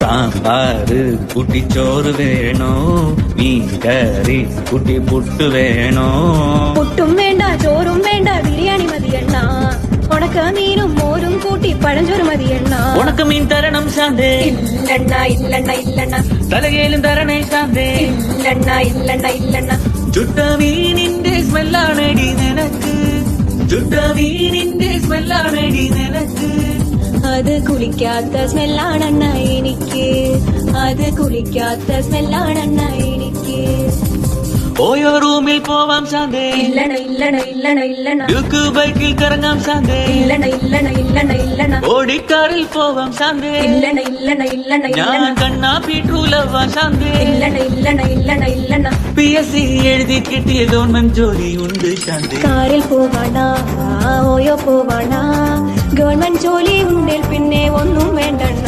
സാമ്പാറ് കുട്ടിച്ചോറ് വേണോ മീൻ കറി കുട്ടി പുട്ട് വേണോ പുട്ടും വേണ്ട ചോറും വേണ്ട ബിരിയാണി മതിയണ്ണ ഉണക്ക മീനും മോരും കൂട്ടി പഴഞ്ചോറ് മതിയണ്ണ ഉണക്ക മീൻ തരണം ശാന്തേ ഇല്ലണ്ണ ഇല്ലണ്ണ ഇല്ലണ്ണ തലകേലും തരണേ ശാന്തേ ഇല്ലണ്ണ ഇല്ലണ്ണ ഇല്ലണ്ണ ചുട്ട മീനിന്റെ സ്മെല്ലാണടി നിനക്ക് ചുട്ട മീനിന്റെ സ്മെല്ലാണടി നിനക്ക് അത് കുളിക്കാത്ത സ്മെല്ലാണെണ്ണ എനിക്ക് അത് കുളിക്കാത്ത സ്മെല്ലാണെണ്ണ എനിക്ക് ഓയോ റൂമിൽ പോവാം ശാന്തേ ഇല്ലണ ഇല്ലണ ഇല്ലണ ഇല്ലണ ഡ്യൂക്ക് ബൈക്കിൽ കറങ്ങാം ശാന്തേ ഇല്ലണ ഇല്ലണ ഇല്ലണ ഇല്ലണ ഓടിക്കാറിൽ പോവാം ശാന്തേ ഇല്ലണ ഇല്ലണ ഇല്ലണ ഞാൻ ഇല്ലണ കണ്ണാ പീട്ടൂലവാ ശാന്തേ ഇല്ലണ ഇല്ലണ ഇല്ലണ ഇല്ലണ PSC എഴുതി കിട്ടിയ ഗവൺമെന്റ് ജോലി ഉണ്ട് ശാന്തേ കാറിൽ പോവാണ ഓയോ പോവാണ ഗവൺമെന്റ് ജോലി ഉണ്ടേൽ പിന്നെ ഒന്നും വേണ്ടണ്ണ